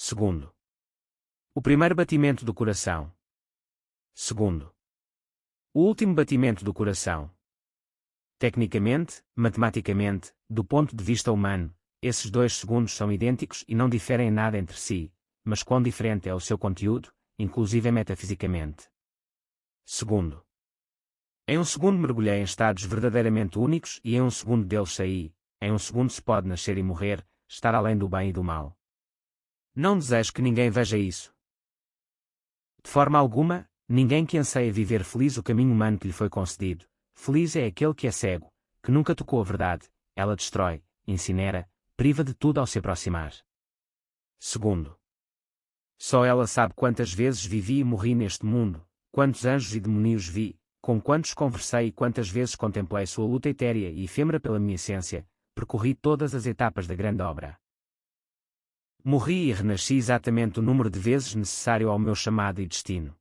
Segundo. O primeiro batimento do coração. Segundo. O último batimento do coração. Tecnicamente, matematicamente, do ponto de vista humano, esses 2 segundos são idênticos e não diferem em nada entre si, mas quão diferente é o seu conteúdo, inclusive metafisicamente. Segundo. Em um segundo mergulhei em estados verdadeiramente únicos e em um segundo deles saí. Em um segundo se pode nascer e morrer, estar além do bem e do mal. Não desejo que ninguém veja isso. De forma alguma, ninguém que anseia viver feliz o caminho humano que lhe foi concedido. Feliz é aquele que é cego, que nunca tocou a verdade, ela destrói, incinera, priva de tudo ao se aproximar. Segundo. Só ela sabe quantas vezes vivi e morri neste mundo, quantos anjos e demónios vi, com quantos conversei e quantas vezes contemplei sua luta etérea e efêmera pela minha essência, percorri todas as etapas da grande obra. Morri e renasci exatamente o número de vezes necessário ao meu chamado e destino.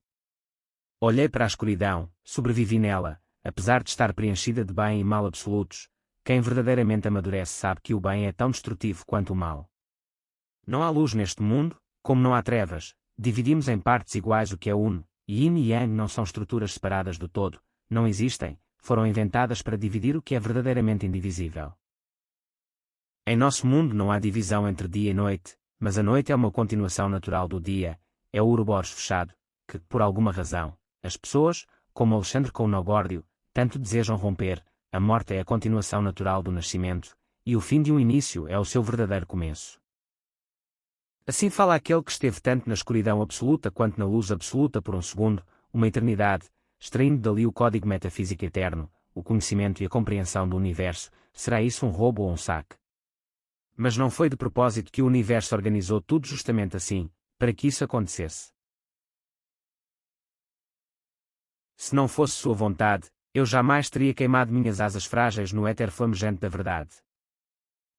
Olhei para a escuridão, sobrevivi nela, apesar de estar preenchida de bem e mal absolutos. Quem verdadeiramente amadurece sabe que o bem é tão destrutivo quanto o mal. Não há luz neste mundo, como não há trevas, dividimos em partes iguais o que é uno, e yin e yang não são estruturas separadas do todo, não existem, foram inventadas para dividir o que é verdadeiramente indivisível. Em nosso mundo não há divisão entre dia e noite, mas a noite é uma continuação natural do dia, é o Ouroboros fechado, que, por alguma razão, as pessoas, como Alexandre Conogórdio, tanto desejam romper. A morte é a continuação natural do nascimento, e o fim de um início é o seu verdadeiro começo. Assim fala aquele que esteve tanto na escuridão absoluta quanto na luz absoluta por um segundo, uma eternidade, extraindo dali o código metafísico eterno, o conhecimento e a compreensão do universo. Será isso um roubo ou um saque? Mas não foi de propósito que o universo organizou tudo justamente assim, para que isso acontecesse. Se não fosse sua vontade, eu jamais teria queimado minhas asas frágeis no éter flamejante da verdade.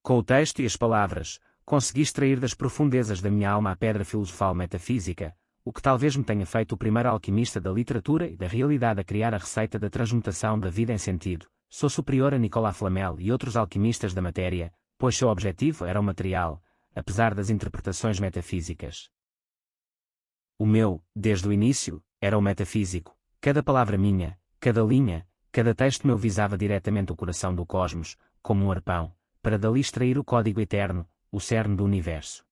Com o texto e as palavras, consegui extrair das profundezas da minha alma a pedra filosofal metafísica, o que talvez me tenha feito o primeiro alquimista da literatura e da realidade a criar a receita da transmutação da vida em sentido. Sou superior a Nicolas Flamel e outros alquimistas da matéria, pois seu objetivo era o material, apesar das interpretações metafísicas. O meu, desde o início, era o metafísico. Cada palavra minha, cada linha, cada texto meu visava diretamente o coração do cosmos, como um arpão, para dali extrair o código eterno, o cerne do universo.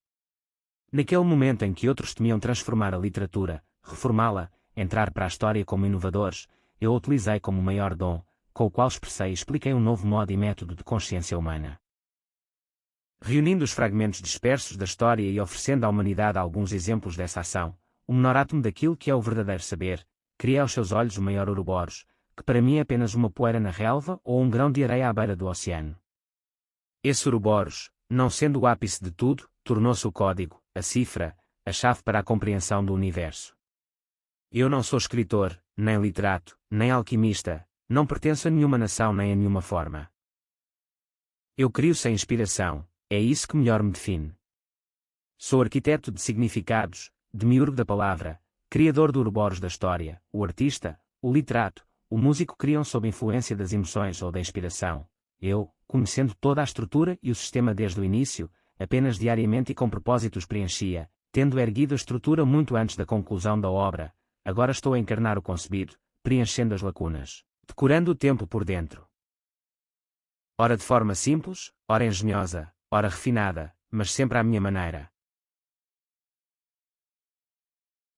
Naquele momento em que outros temiam transformar a literatura, reformá-la, entrar para a história como inovadores, eu a utilizei como o maior dom, com o qual expressei e expliquei um novo modo e método de consciência humana. Reunindo os fragmentos dispersos da história e oferecendo à humanidade alguns exemplos dessa ação, o menor átomo daquilo que é o verdadeiro saber, criei aos seus olhos o maior Ouroboros, que para mim é apenas uma poeira na relva ou um grão de areia à beira do oceano. Esse Ouroboros, não sendo o ápice de tudo, tornou-se o código, a cifra, a chave para a compreensão do universo. Eu não sou escritor, nem literato, nem alquimista, não pertenço a nenhuma nação nem a nenhuma forma. Eu crio sem inspiração, é isso que melhor me define. Sou arquiteto de significados, demiurgo da palavra, criador do Ouroboros da história, o artista, o literato, o músico criam sob influência das emoções ou da inspiração. Eu, conhecendo toda a estrutura e o sistema desde o início, apenas diariamente e com propósitos preenchia, tendo erguido a estrutura muito antes da conclusão da obra, agora estou a encarnar o concebido, preenchendo as lacunas, decorando o tempo por dentro. Ora de forma simples, ora engenhosa, ora refinada, mas sempre à minha maneira.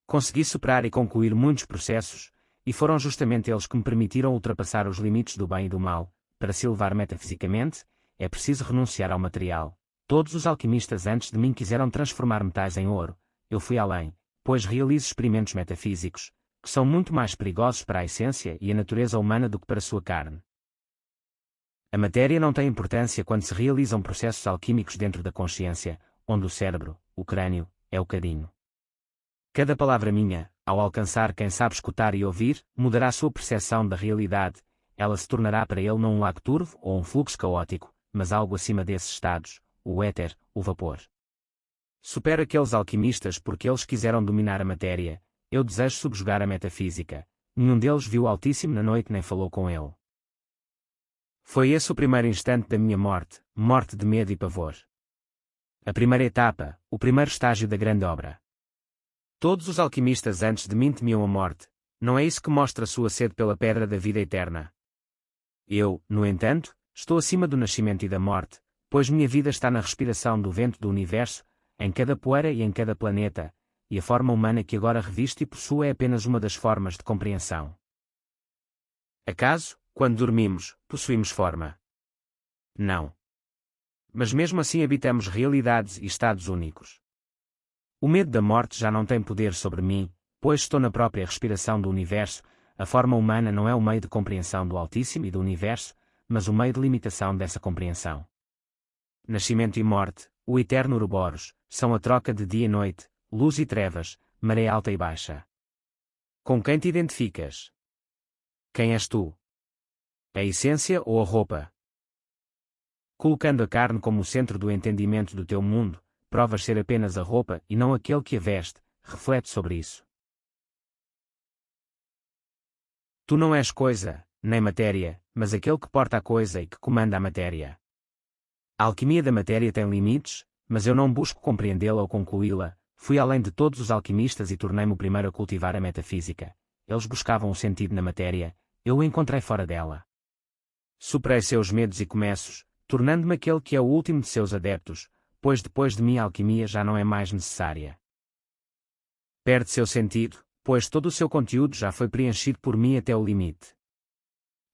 Consegui superar e concluir muitos processos, e foram justamente eles que me permitiram ultrapassar os limites do bem e do mal. Para se elevar metafisicamente, é preciso renunciar ao material. Todos os alquimistas antes de mim quiseram transformar metais em ouro. Eu fui além, pois realizo experimentos metafísicos, que são muito mais perigosos para a essência e a natureza humana do que para sua carne. A matéria não tem importância quando se realizam processos alquímicos dentro da consciência, onde o cérebro, o crânio, é o cadinho. Cada palavra minha, ao alcançar quem sabe escutar e ouvir, mudará a sua percepção da realidade. Ela se tornará para ele não um lago turvo ou um fluxo caótico, mas algo acima desses estados, o éter, o vapor. Supero aqueles alquimistas porque eles quiseram dominar a matéria, eu desejo subjugar a metafísica. Nenhum deles viu o Altíssimo na noite nem falou com ele. Foi esse o primeiro instante da minha morte, morte de medo e pavor. A primeira etapa, o primeiro estágio da grande obra. Todos os alquimistas antes de mim temiam a morte, não é isso que mostra sua sede pela pedra da vida eterna? Eu, no entanto, estou acima do nascimento e da morte, pois minha vida está na respiração do vento do universo, em cada poeira e em cada planeta, e a forma humana que agora revisto e possuo é apenas uma das formas de compreensão. Acaso, quando dormimos, possuímos forma? Não. Mas mesmo assim habitamos realidades e estados únicos. O medo da morte já não tem poder sobre mim, pois estou na própria respiração do universo. A forma humana não é o meio de compreensão do Altíssimo e do universo, mas o meio de limitação dessa compreensão. Nascimento e morte, o eterno Ouroboros, são a troca de dia e noite, luz e trevas, maré alta e baixa. Com quem te identificas? Quem és tu? A essência ou a roupa? Colocando a carne como o centro do entendimento do teu mundo, provas ser apenas a roupa e não aquele que a veste. Reflete sobre isso. Tu não és coisa, nem matéria, mas aquele que porta a coisa e que comanda a matéria. A alquimia da matéria tem limites, mas eu não busco compreendê-la ou concluí-la. Fui além de todos os alquimistas e tornei-me o primeiro a cultivar a metafísica. Eles buscavam o sentido na matéria, eu o encontrei fora dela. Superei seus medos e começos, tornando-me aquele que é o último de seus adeptos, pois depois de mim a alquimia já não é mais necessária. Perde seu sentido, pois todo o seu conteúdo já foi preenchido por mim até o limite.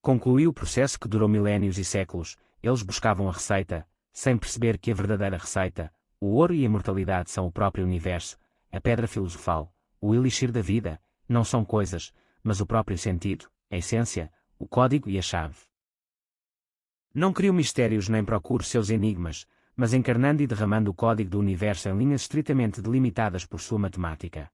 Concluí o processo que durou milénios e séculos. Eles buscavam a receita, sem perceber que a verdadeira receita, o ouro e a imortalidade são o próprio universo, a pedra filosofal, o elixir da vida, não são coisas, mas o próprio sentido, a essência, o código e a chave. Não crio mistérios nem procuro seus enigmas, mas encarnando e derramando o código do universo em linhas estritamente delimitadas por sua matemática.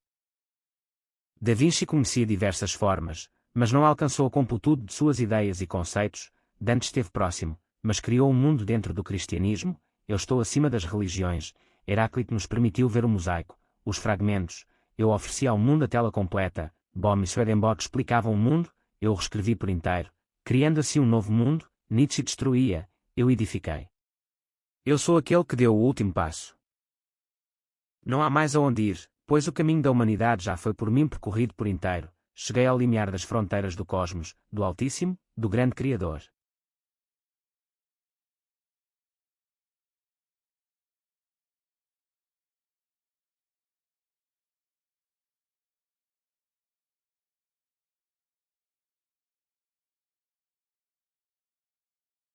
Da Vinci conhecia diversas formas, mas não alcançou a completude de suas ideias e conceitos. Dante esteve próximo, mas criou um mundo dentro do cristianismo. Eu estou acima das religiões. Heráclito nos permitiu ver o mosaico, os fragmentos. Eu ofereci ao mundo a tela completa. Bohm e Swedenborg explicavam o mundo, eu o reescrevi por inteiro, criando assim um novo mundo. Nietzsche destruía, eu edifiquei. Eu sou aquele que deu o último passo. Não há mais aonde ir, pois o caminho da humanidade já foi por mim percorrido por inteiro. Cheguei ao limiar das fronteiras do cosmos, do Altíssimo, do grande Criador.